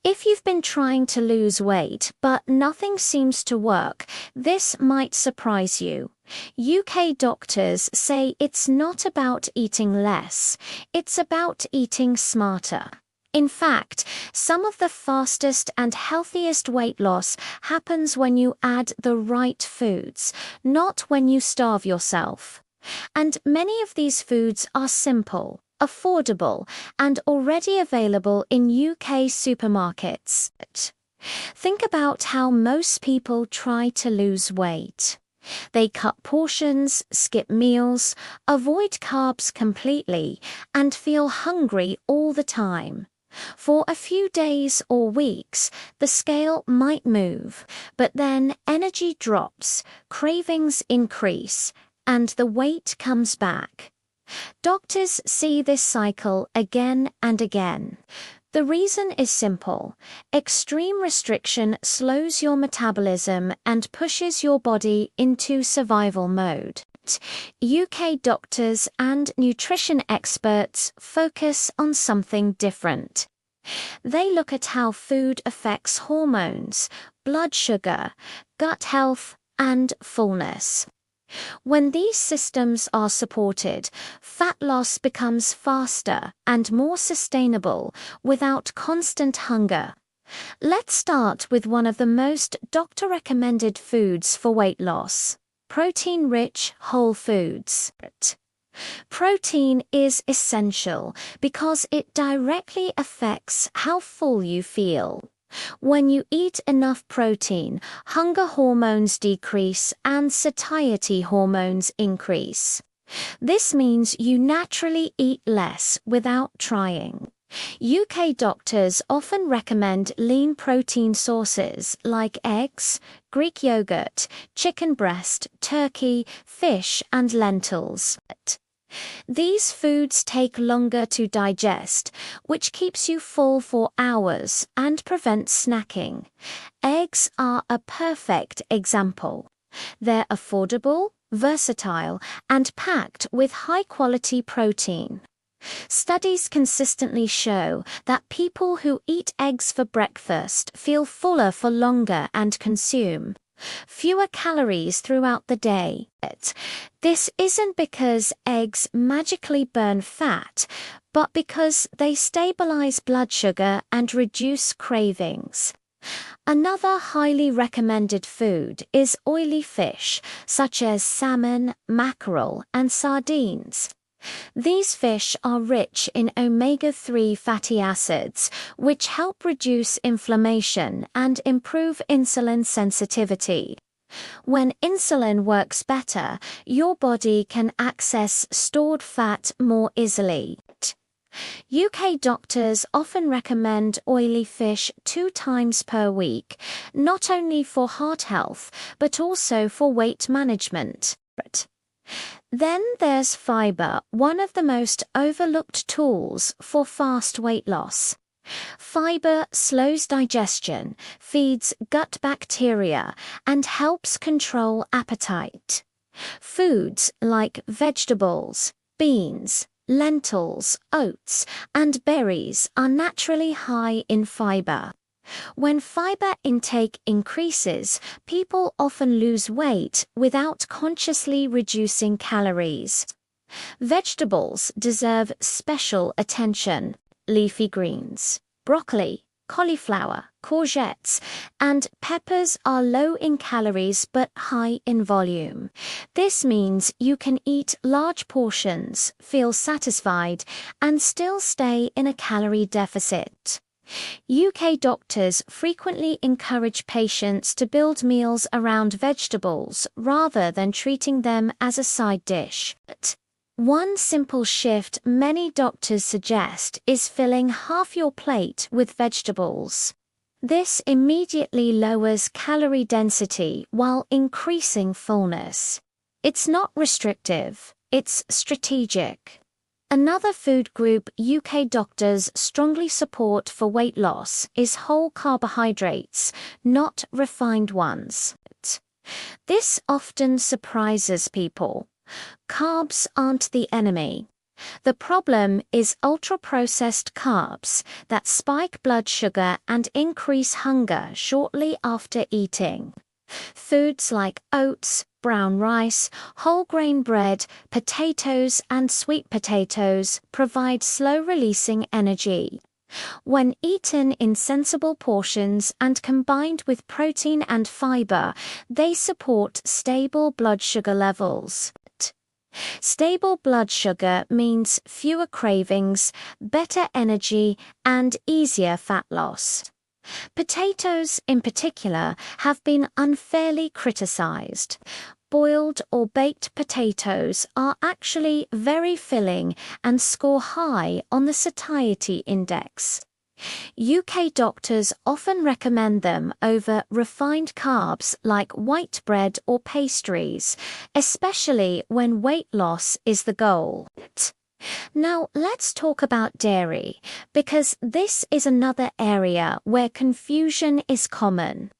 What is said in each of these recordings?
If you've been trying to lose weight but nothing seems to work, this might surprise you. UK doctors say it's not about eating less, it's about eating smarter. In fact, some of the fastest and healthiest weight loss happens when you add the right foods, not when you starve yourself. And many of these foods are simple, affordable, and already available in UK supermarkets. Think about how most people try to lose weight. They cut portions, skip meals, avoid carbs completely, and feel hungry all the time. For a few days or weeks, the scale might move, but then energy drops, cravings increase, and the weight comes back. Doctors see this cycle again and again. The reason is simple. Extreme restriction slows your metabolism and pushes your body into survival mode. UK doctors and nutrition experts focus on something different. They look at how food affects hormones, blood sugar, gut health, and fullness. When these systems are supported, fat loss becomes faster and more sustainable without constant hunger. Let's start with one of the most doctor-recommended foods for weight loss: protein-rich whole foods. Protein is essential because it directly affects how full you feel. When you eat enough protein, hunger hormones decrease and satiety hormones increase. This means you naturally eat less without trying. UK doctors often recommend lean protein sources like eggs, Greek yogurt, chicken breast, turkey, fish, and lentils. These foods take longer to digest, which keeps you full for hours and prevents snacking. Eggs are a perfect example. They're affordable, versatile, and packed with high-quality protein. Studies consistently show that people who eat eggs for breakfast feel fuller for longer and consume fewer calories throughout the day. This isn't because eggs magically burn fat, but because they stabilize blood sugar and reduce cravings. Another highly recommended food is oily fish, such as salmon, mackerel, and sardines. These fish are rich in omega-3 fatty acids, which help reduce inflammation and improve insulin sensitivity. When insulin works better, your body can access stored fat more easily. UK doctors often recommend oily fish 2 times per week, not only for heart health, but also for weight management. Then there's fiber, one of the most overlooked tools for fast weight loss. Fiber slows digestion, feeds gut bacteria, and helps control appetite. Foods like vegetables, beans, lentils, oats, and berries are naturally high in fiber. When fiber intake increases, people often lose weight without consciously reducing calories. Vegetables deserve special attention. Leafy greens, broccoli, cauliflower, courgettes, and peppers are low in calories but high in volume. This means you can eat large portions, feel satisfied, and still stay in a calorie deficit. UK doctors frequently encourage patients to build meals around vegetables rather than treating them as a side dish. One simple shift many doctors suggest is filling half your plate with vegetables. This immediately lowers calorie density while increasing fullness. It's not restrictive, it's strategic. Another food group UK doctors strongly support for weight loss is whole carbohydrates, not refined ones. This often surprises people. Carbs aren't the enemy. The problem is ultra-processed carbs that spike blood sugar and increase hunger shortly after eating. Foods like oats, brown rice, whole grain bread, potatoes, and sweet potatoes provide slow-releasing energy. When eaten in sensible portions and combined with protein and fiber, they support stable blood sugar levels. Stable blood sugar means fewer cravings, better energy, and easier fat loss. Potatoes, in particular, have been unfairly criticized. Boiled or baked potatoes are actually very filling and score high on the satiety index. UK doctors often recommend them over refined carbs like white bread or pastries, especially when weight loss is the goal. Now let's talk about dairy, because this is another area where confusion is common.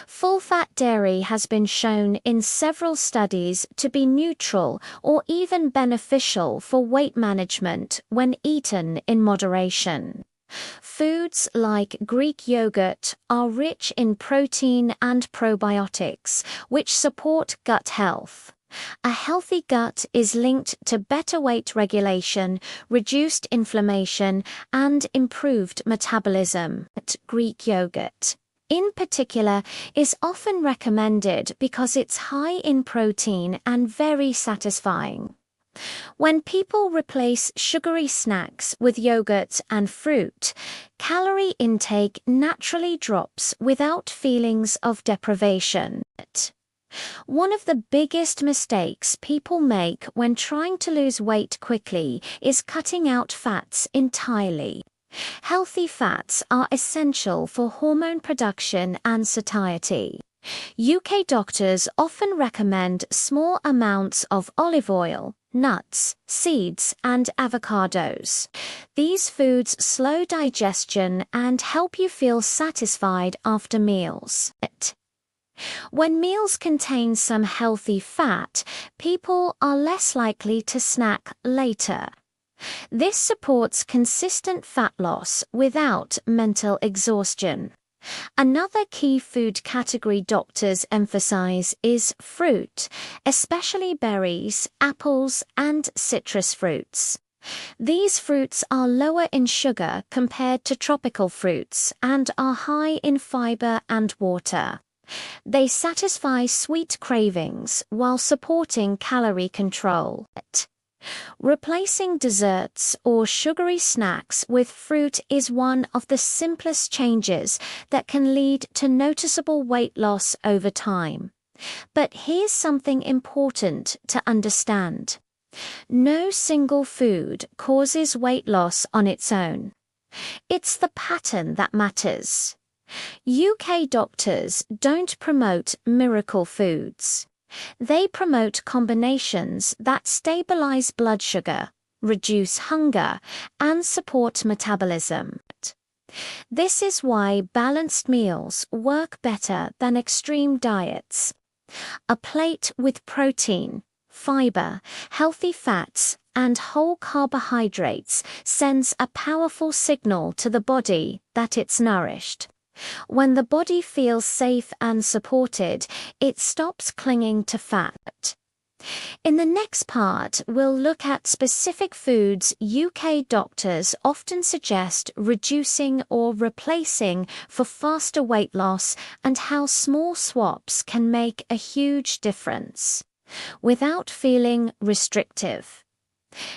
Full-fat dairy has been shown in several studies to be neutral or even beneficial for weight management when eaten in moderation. Foods like Greek yogurt are rich in protein and probiotics, which support gut health. A healthy gut is linked to better weight regulation, reduced inflammation, and improved metabolism. Greek yogurt, in particular, is often recommended because it's high in protein and very satisfying. When people replace sugary snacks with yogurt and fruit, calorie intake naturally drops without feelings of deprivation. One of the biggest mistakes people make when trying to lose weight quickly is cutting out fats entirely. Healthy fats are essential for hormone production and satiety. UK doctors often recommend small amounts of olive oil, nuts, seeds, and avocados. These foods slow digestion and help you feel satisfied after meals. When meals contain some healthy fat, people are less likely to snack later. This supports consistent fat loss without mental exhaustion. Another key food category doctors emphasize is fruit, especially berries, apples, and citrus fruits. These fruits are lower in sugar compared to tropical fruits and are high in fiber and water. They satisfy sweet cravings while supporting calorie control. Replacing desserts or sugary snacks with fruit is one of the simplest changes that can lead to noticeable weight loss over time. But here's something important to understand. No single food causes weight loss on its own. It's the pattern that matters. UK doctors don't promote miracle foods. They promote combinations that stabilize blood sugar, reduce hunger, and support metabolism. This is why balanced meals work better than extreme diets. A plate with protein, fiber, healthy fats, and whole carbohydrates sends a powerful signal to the body that it's nourished. When the body feels safe and supported, it stops clinging to fat. In the next part, we'll look at specific foods UK doctors often suggest reducing or replacing for faster weight loss and how small swaps can make a huge difference without feeling restrictive.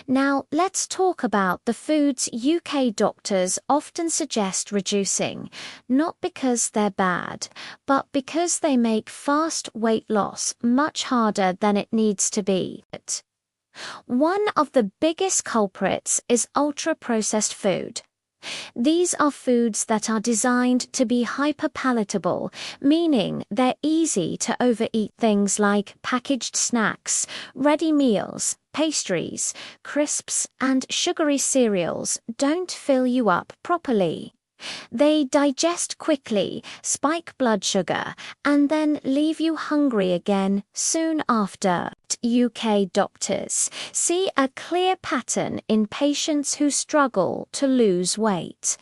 Now, let's talk about the foods UK doctors often suggest reducing, not because they're bad, but because they make fast weight loss much harder than it needs to be. One of the biggest culprits is ultra-processed food. These are foods that are designed to be hyper-palatable, meaning they're easy to overeat. Things like packaged snacks, ready meals, pastries, crisps, and sugary cereals don't fill you up properly. They digest quickly, spike blood sugar, and then leave you hungry again soon after. UK doctors see a clear pattern in patients who struggle to lose weight.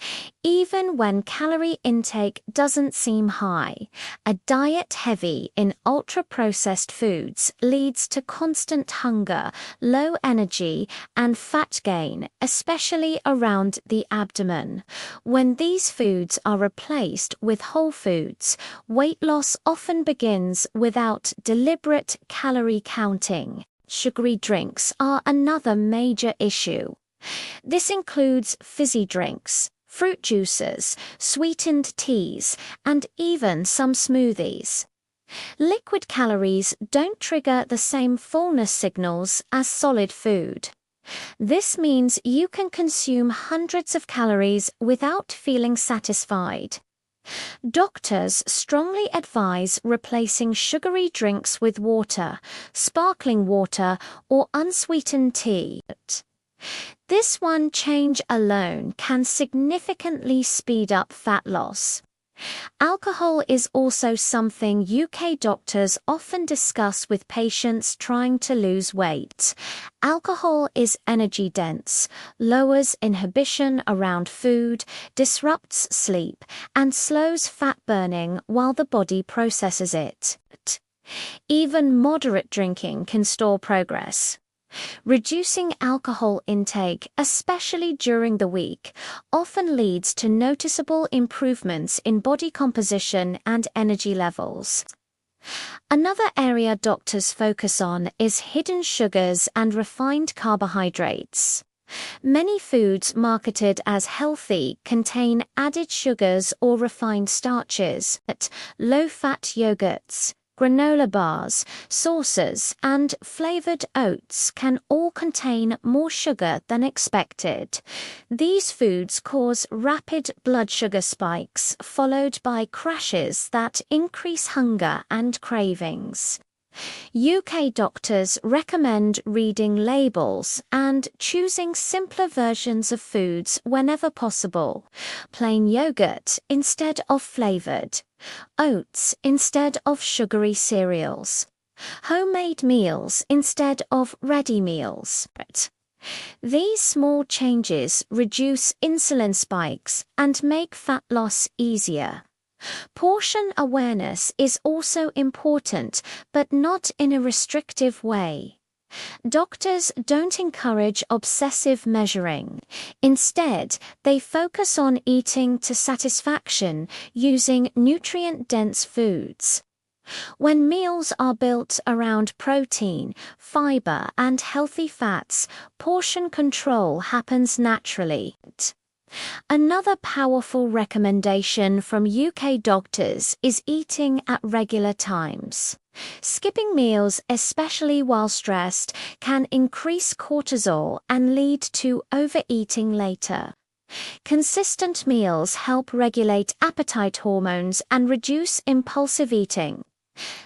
Even when calorie intake doesn't seem high, a diet heavy in ultra-processed foods leads to constant hunger, low energy, and fat gain, especially around the abdomen. When these foods are replaced with whole foods, weight loss often begins without deliberate calorie counting. Sugary drinks are another major issue. This includes fizzy drinks, fruit juices, sweetened teas, and even some smoothies. Liquid calories don't trigger the same fullness signals as solid food. This means you can consume hundreds of calories without feeling satisfied. Doctors strongly advise replacing sugary drinks with water, sparkling water, or unsweetened tea. This one change alone can significantly speed up fat loss. Alcohol is also something UK doctors often discuss with patients trying to lose weight. Alcohol is energy-dense, lowers inhibition around food, disrupts sleep, and slows fat burning while the body processes it. Even moderate drinking can stall progress. Reducing alcohol intake, especially during the week, often leads to noticeable improvements in body composition and energy levels. Another area doctors focus on is hidden sugars and refined carbohydrates. Many foods marketed as healthy contain added sugars or refined starches, low-fat yogurts, granola bars, sauces, and flavored oats can all contain more sugar than expected. These foods cause rapid blood sugar spikes, followed by crashes that increase hunger and cravings. UK doctors recommend reading labels and choosing simpler versions of foods whenever possible. Plain yogurt instead of flavored, oats instead of sugary cereals, homemade meals instead of ready meals. These small changes reduce insulin spikes and make fat loss easier. Portion awareness is also important, but not in a restrictive way. Doctors don't encourage obsessive measuring. Instead, they focus on eating to satisfaction using nutrient-dense foods. When meals are built around protein, fiber, and healthy fats, portion control happens naturally. Another powerful recommendation from UK doctors is eating at regular times. Skipping meals, especially while stressed, can increase cortisol and lead to overeating later. Consistent meals help regulate appetite hormones and reduce impulsive eating.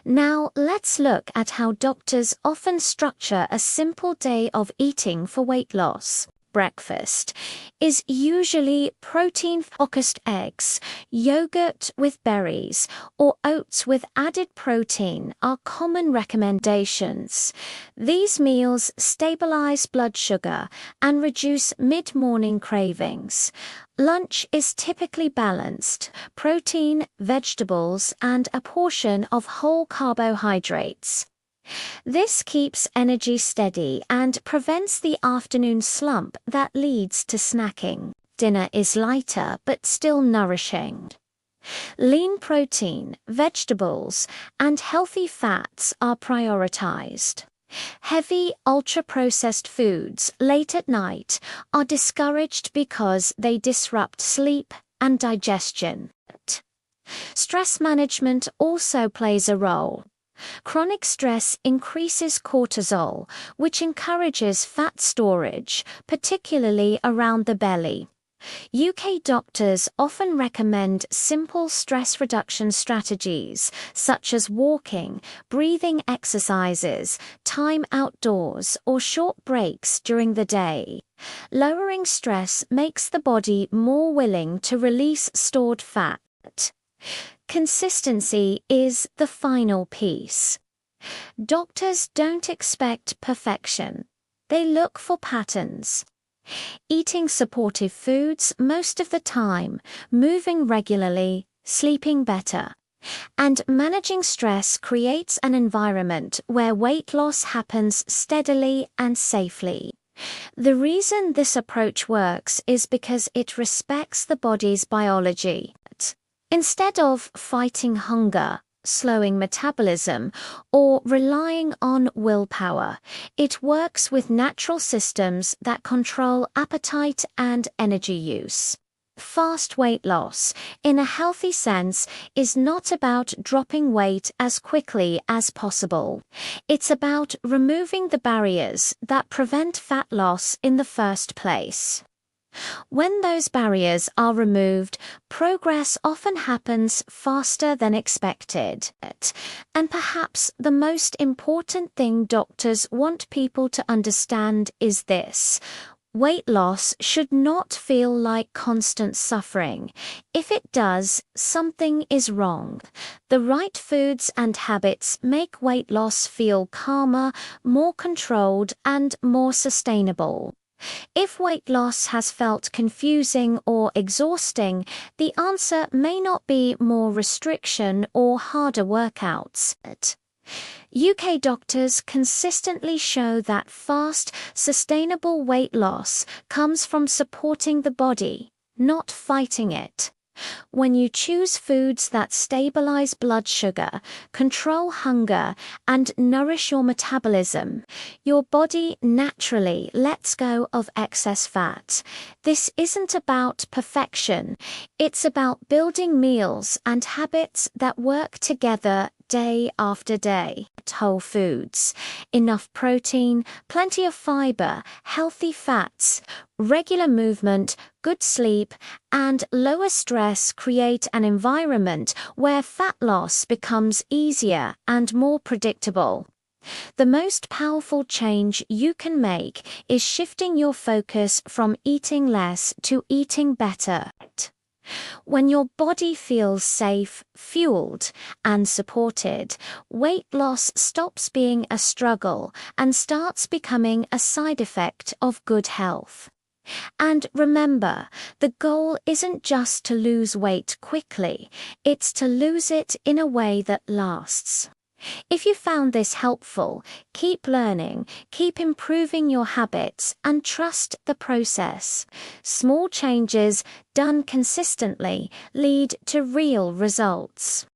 Now, let's look at how doctors often structure a simple day of eating for weight loss. Breakfast is usually protein-focused eggs, yogurt with berries, or oats with added protein are common recommendations. These meals stabilize blood sugar and reduce mid-morning cravings. Lunch is typically balanced: protein, vegetables, and a portion of whole carbohydrates. This keeps energy steady and prevents the afternoon slump that leads to snacking. Dinner is lighter but still nourishing. Lean protein, vegetables, and healthy fats are prioritized. Heavy, ultra-processed foods late at night are discouraged because they disrupt sleep and digestion. Stress management also plays a role. Chronic stress increases cortisol, which encourages fat storage, particularly around the belly. UK doctors often recommend simple stress reduction strategies such as walking, breathing exercises, time outdoors, or short breaks during the day. Lowering stress makes the body more willing to release stored fat. Consistency is the final piece. Doctors don't expect perfection. They look for patterns. Eating supportive foods most of the time, moving regularly, sleeping better, and managing stress creates an environment where weight loss happens steadily and safely. The reason this approach works is because it respects the body's biology. Instead of fighting hunger, slowing metabolism, or relying on willpower, it works with natural systems that control appetite and energy use. Fast weight loss, in a healthy sense, is not about dropping weight as quickly as possible. It's about removing the barriers that prevent fat loss in the first place. When those barriers are removed, progress often happens faster than expected. And perhaps the most important thing doctors want people to understand is this: weight loss should not feel like constant suffering. If it does, something is wrong. The right foods and habits make weight loss feel calmer, more controlled, and more sustainable. If weight loss has felt confusing or exhausting, the answer may not be more restriction or harder workouts. UK doctors consistently show that fast, sustainable weight loss comes from supporting the body, not fighting it. When you choose foods that stabilize blood sugar, control hunger, and nourish your metabolism, your body naturally lets go of excess fat. This isn't about perfection. It's about building meals and habits that work together day after day. Whole foods, enough protein, plenty of fiber, healthy fats, regular movement, good sleep, and lower stress create an environment where fat loss becomes easier and more predictable. The most powerful change you can make is shifting your focus from eating less to eating better. When your body feels safe, fueled, and supported, weight loss stops being a struggle and starts becoming a side effect of good health. And remember, the goal isn't just to lose weight quickly, it's to lose it in a way that lasts. If you found this helpful, keep learning, keep improving your habits, and trust the process. Small changes done consistently lead to real results.